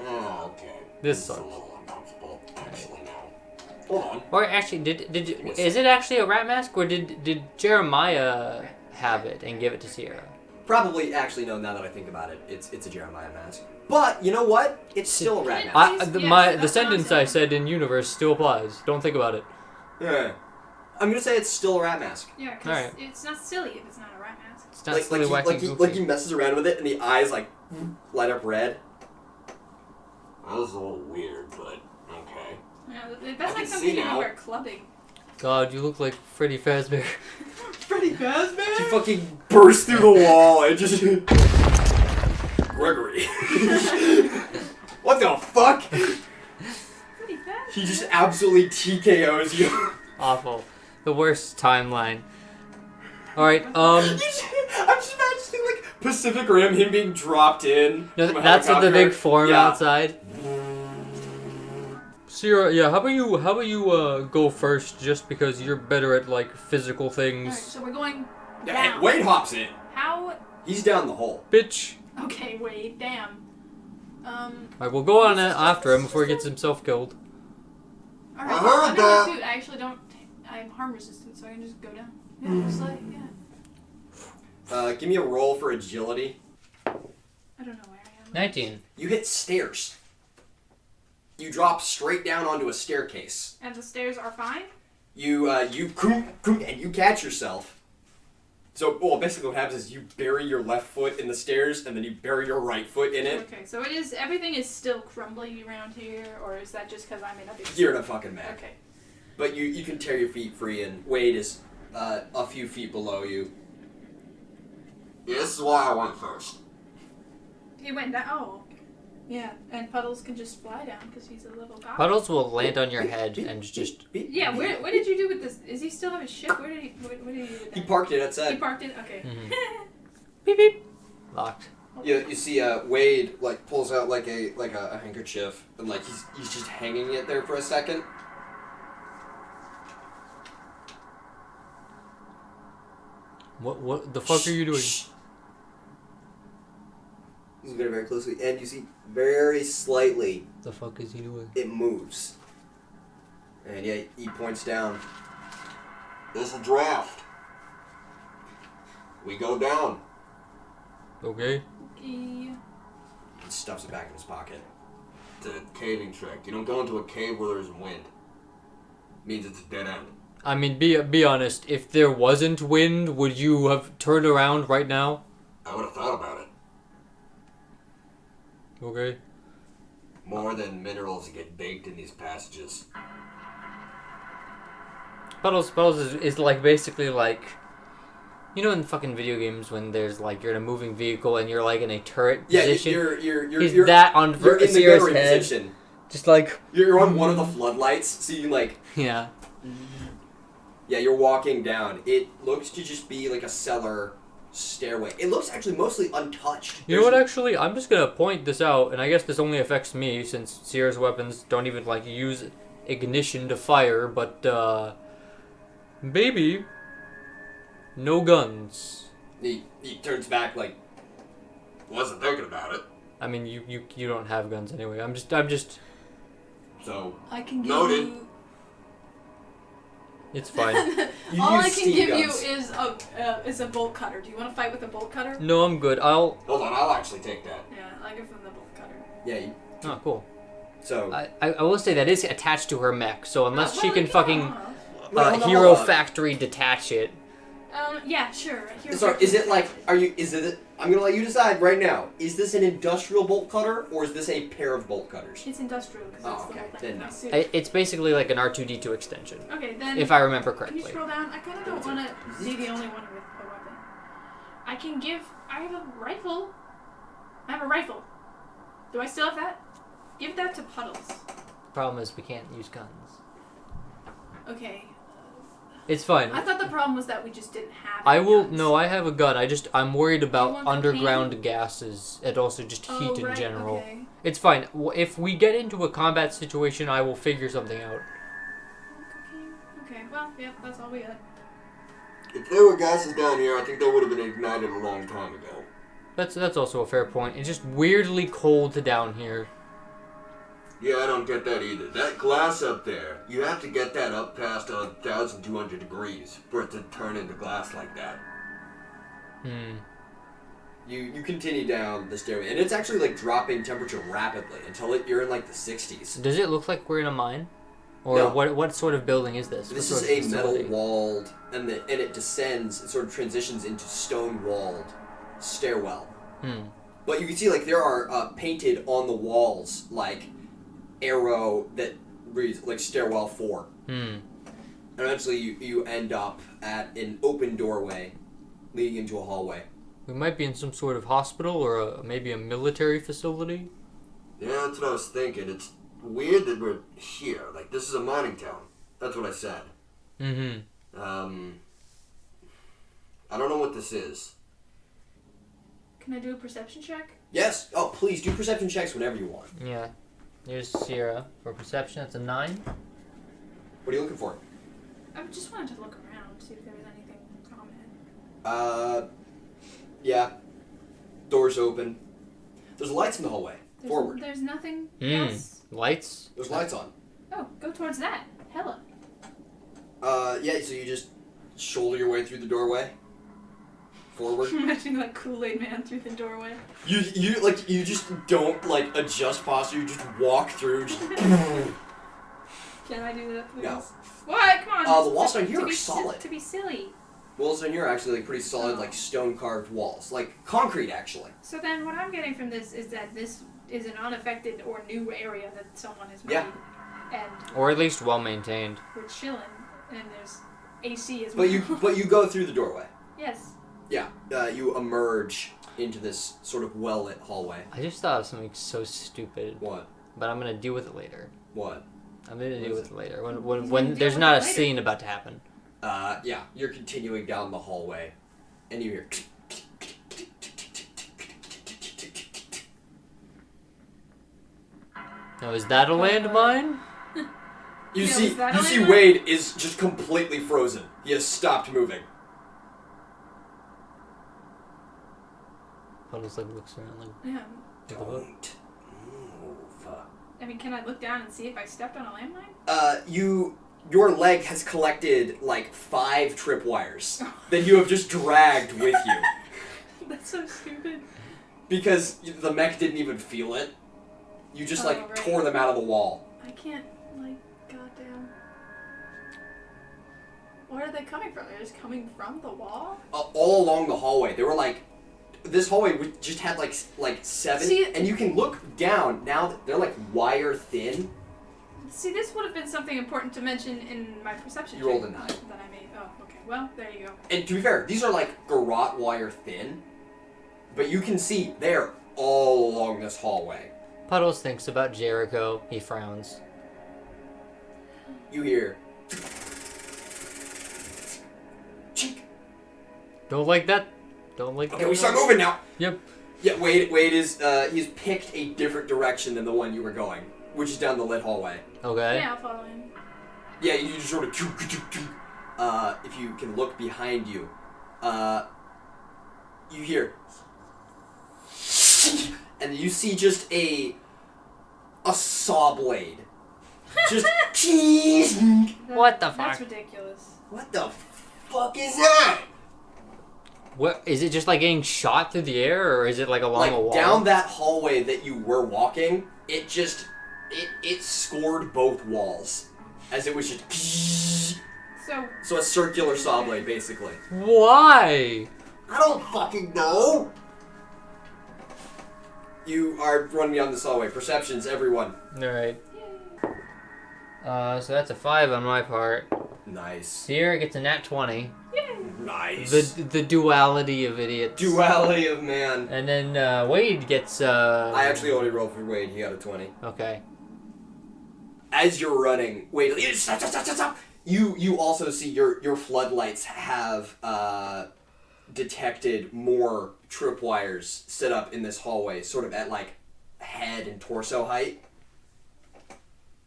Oh, okay. This is a sucks. little uncomfortable. Actually, no. Hold on. Or actually, did you, is it actually a rat mask, or did Jeremiah have it and give it to Sierra? Probably, actually, no. Now that I think about it, it's a Jeremiah mask. But you know what? It's still a rat mask. The sentence I said in universe still applies. Don't think about it. Yeah. I'm gonna say it's still a rat mask. Yeah, because Alright. it's not silly if it's not a rat mask. It's not silly, wacky, goofy. Like he messes around with it and the eyes like light up red. That was a little weird, but okay. Yeah, I that's can like see something you now. wear clubbing. God, you look like Freddy Fazbear. Freddy Fazbear? She fucking burst through the wall and just Gregory. What the fuck? Freddy Fazbear? He just absolutely TKOs you. Awful. The worst timeline. Alright, I'm just imagining like Pacific Rim, him being dropped in. No, from a that's what the helicopter. big form Yeah. outside. Sierra, yeah, how about you go first, just because you're better at like physical things. Alright, so we're going Yeah, down. hey, Wade hops in. How? He's down the hole. Bitch. Okay, wait, damn. Alright, we'll go on after him before he gets himself killed. Alright, I heard I'm in the that. suit. I actually don't. I'm harm resistant, so I can just go down. Yeah, just like, yeah. Give me a roll for agility. I don't know where I am. 19. You hit stairs. You drop straight down onto a staircase. And the stairs are fine? You and you catch yourself. So, well, basically what happens is you bury your left foot in the stairs, and then you bury your right foot in it. Okay, so everything is still crumbling around here, or is that just because I'm in a big You're in a fucking Mac. Okay. But you can tear your feet free, and Wade is a few feet below you. This is why I went first. He went down. Oh. Yeah, and Puddles can just fly down because he's a little guy. Puddles will land on your head and just... Yeah, what did you do with this? Is he still have his ship? What did he do with that? He parked it outside. He parked it? Okay. Mhm. Beep beep. Locked. You see Wade like pulls out like a handkerchief and like he's just hanging it there for a second. What the fuck are you doing? Shh. He's looking very closely, and you see very slightly The fuck is he doing? it moves. And yeah, he points down. There's a draft. We go down. Okay. Okay. He stuffs it back in his pocket. It's a caving trick. You don't go into a cave where there's wind. Means it's a dead end. I mean, be honest. If there wasn't wind, would you have turned around right now? I would have thought about it. Okay. More than minerals get baked in these passages. Puddles is like basically like, you know, in fucking video games when there's like you're in a moving vehicle and you're like in a turret position. You're that on you're in the Sierra's gunnery head. position. Just like You're on one of the floodlights, so you like. yeah. Yeah, you're walking down. It looks to just be like a cellar stairway. It looks actually mostly untouched. You know what? Actually, I'm just gonna point this out, and I guess this only affects me since Sierra's weapons don't even like use ignition to fire. But baby, no guns. He turns back like. Wasn't thinking about it. I mean, you don't have guns anyway. I'm just. So, I can give noted. you. It's fine. You All I use can steam give guns. you is a bolt cutter. Do you want to fight with a bolt cutter? No, I'm good. Hold on, I'll actually take that. Yeah, I'll give them the bolt cutter. Yeah. Oh, cool. So. I will say that is attached to her mech, so unless she Well, can yeah, fucking Wait, Hero hold on. Factory detach it. Yeah, sure. Here's Sorry, is it like? Is it? I'm gonna let you decide right now. Is this an industrial bolt cutter or is this a pair of bolt cutters? It's industrial because that's Oh, the okay. whole thing. Then no. My suit. It's basically like an R2D2 extension, Okay, then. if I remember Can correctly. you scroll down? I kind of don't want to be the only one with a weapon. I have a rifle. I have a rifle. Do I still have that? Give that to Puddles. Problem is we can't use guns. Okay. It's fine. I thought the problem was that we just didn't have. I any will. guns. No, I have a gun. I'm worried about want underground gases and also just heat Oh, in right, general. Okay. It's fine. If we get into a combat situation, I will figure something out. Okay. Well, yeah, that's all we got. If there were gases down here, I think they would have been ignited a long time ago. That's also a fair point. It's just weirdly cold down here. Yeah, I don't get that either. That glass up there, you have to get that up past 1,200 degrees for it to turn into glass like that. You continue down the stairway, and it's actually like dropping temperature rapidly until you're in like the 60s. Does it look like we're in a mine? Or No. what sort of building is this? This What is sort a of metal facility? walled, and it descends. It sort of transitions into stone walled stairwell. But you can see like there are painted on the walls like arrow that reads like stairwell 4. And eventually you end up at an open doorway leading into a hallway. We might be in some sort of hospital or maybe a military facility. Yeah, that's what I was thinking. It's weird that we're here. Like, this is a mining town. That's what I said. I don't know what this is. Can I do a perception check? Yes. Oh, please do perception checks whenever you want. Yeah. Here's Sierra for perception. That's a 9. What are you looking for? I just wanted to look around, see if there was anything prominent. Yeah. Doors open. There's lights in the hallway. Forward. There's nothing else. Lights? There's lights on. Oh, go towards that. Hella. Yeah, so you just shoulder your way through the doorway. Forward. Imagining like Kool-Aid Man through the doorway. You just don't like adjust posture, you just walk through. Just Can I do that, please? No. What? Come on. The walls down here to are be solid. To be silly. Walls in here are actually like pretty solid, like stone carved walls. Like concrete actually. So then what I'm getting from this is that this is an unaffected or new area that someone has made. Yeah. And Or at least well maintained. we're chilling and there's AC as well. But you go through the doorway. Yes. Yeah. You emerge into this sort of well lit hallway. I just thought of something so stupid. What? But I'm gonna deal with it later. What? I'm gonna deal with it later. He's When gonna deal there's with not it a later. scene about to happen. Yeah. You're continuing down the hallway, and you hear. Now is that a landmine? You Yeah, see was that only one? Wade is just completely frozen. He has stopped moving. Puddles like looks around like. Yeah. Don't move. I mean, can I look down and see if I stepped on a landmine? Your leg has collected like 5 tripwires that you have just dragged with you. That's so stupid. Because the mech didn't even feel it. You just Right. tore them out of the wall. I can't, goddamn. Where are they coming from? They're just coming from the wall? All along the hallway. They were this hallway just had like 7, See, and you can look down now that they're like wire thin. See, this would have been something important to mention in my perception You rolled a check 9. that I made. Oh, okay. Well, there you go. And to be fair, these are like garrote wire thin, but you can see they're all along this hallway. Puddles thinks about Jericho. He frowns. You hear. Don't like that. Don't like Okay, that. we start moving now. Yep. Yeah, Wade is he's picked a different direction than the one you were going, which is down the lit hallway. Okay. Yeah, I'll follow him. Yeah, you just sort of if you can look behind you, you hear, and you see just a saw blade, just What the That's fuck? ridiculous. what the fuck is that? What is it? Just like getting shot through the air, or is it like along a wall? Down that hallway that you were walking, it just it scored both walls, as it was just so a circular saw blade basically. Why? I don't fucking know. You are running down this hallway. Perceptions, everyone. All right. So that's a 5 on my part. Nice. Sierra gets a nat 20. Nice. The duality of idiots. Duality of man. And then Wade gets. I actually only rolled for Wade. He got a 20. Okay. As you're running, Wade, stop. You also see your floodlights have detected more tripwires set up in this hallway, sort of at like head and torso height.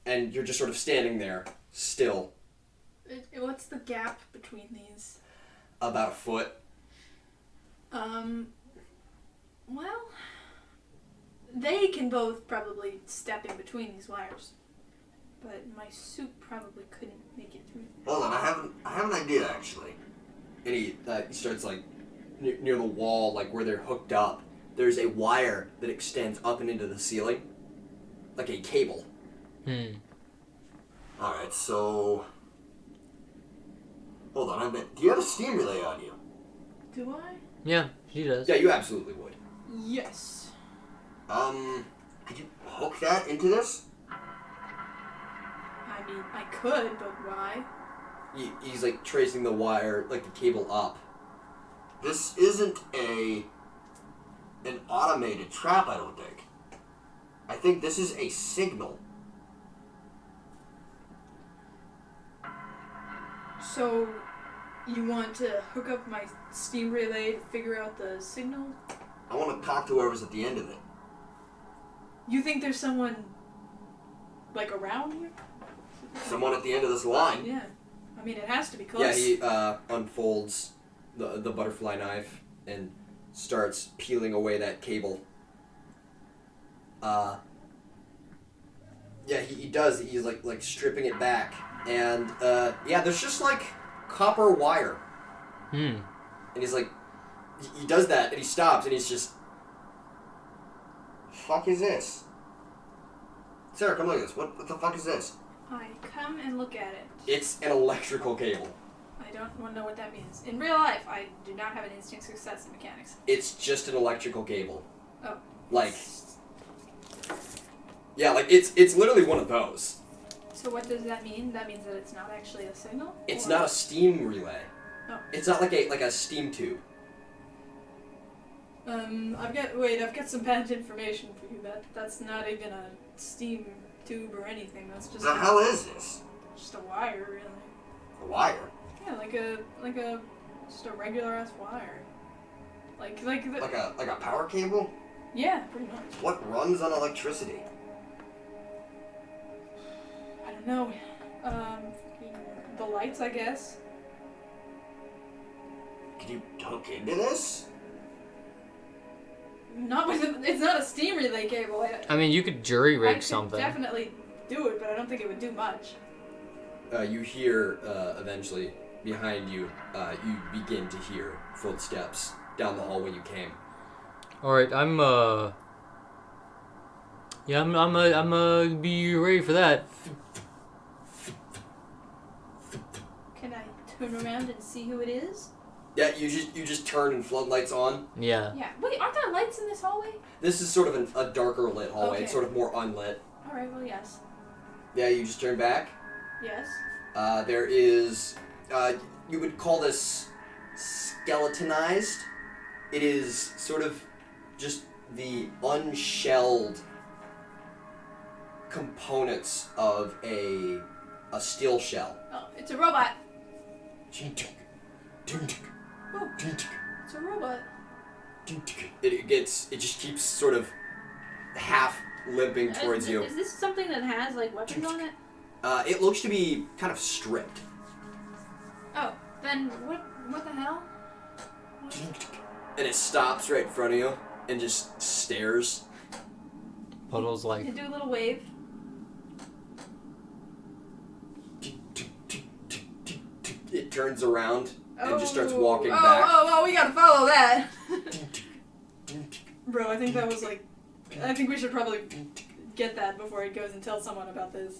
And you're just sort of standing there, still. What's the gap between these? About a foot. Well, they can both probably step in between these wires, but my suit probably couldn't make it through. Hold on, I have an idea actually. And he starts like near the wall, like where they're hooked up. There's a wire that extends up and into the ceiling, like a cable. Alright, so... Hold on, do you have a steam relay on you? Do I? Yeah, she does. Yeah, you absolutely would. Yes. Could you hook that into this? I mean, I could, but why? He's like tracing the wire, like the cable up. This isn't an automated trap, I don't think. I think this is a signal. So, you want to hook up my steam relay to figure out the signal? I want to talk to whoever's at the end of it. You think there's someone, like, around here? Someone at the end of this line. Yeah. I mean, it has to be Yeah, close. he unfolds the butterfly knife and starts peeling away that cable. Yeah, he does. He's like stripping it back, and yeah, there's just like copper wire. And he's like, he does that, and he stops, and he's just, Fuck is this? Sarah, come look at this. What the fuck is this? I come and look at it. it's an electrical cable. I don't want to know what that means. In real life, I do not have an instinct success in mechanics. It's just an electrical cable. Oh. Like, yeah, like it's literally one of those. So what does that mean? That means that it's not actually a signal? It's Or- not a steam relay. Oh. It's not like a steam tube. I've got some patent information for you. That's not even a steam tube or anything. That's just The hell is this? just a wire, really. A wire? Yeah, like a just a regular ass wire. Like the, Like a power cable? yeah, pretty much. What runs on electricity? I don't know. The lights, I guess. Can you hook into this? Not with it's not a steam relay cable. I mean, you could jury I rig could something. definitely do it, but I don't think it would do much. You hear, eventually, behind you, you begin to hear footsteps down the hallway you came. Alright, I'm be ready for that. Can I turn around and see who it is? Yeah, you just turn and floodlights on. Yeah. Yeah. Wait, aren't there lights in this hallway? This is sort of a darker lit hallway. Okay. It's sort of more unlit. Alright, well, yes. Yeah, you just turn back. Yes. There is, you would call this skeletonized. It is sort of just the unshelled components of a steel shell. Oh, it's a robot. Oh, It's a robot. it just keeps sort of half limping towards you. Is this something that has, like, weapons on it? It looks to be kind of stripped. Oh, then what the hell? And it stops right in front of you and just stares. Puddles like, You do a little wave. It turns around and just starts walking back. Oh, we gotta follow that. Bro, I think that was like... I think we should probably get that before he goes and tells someone about this.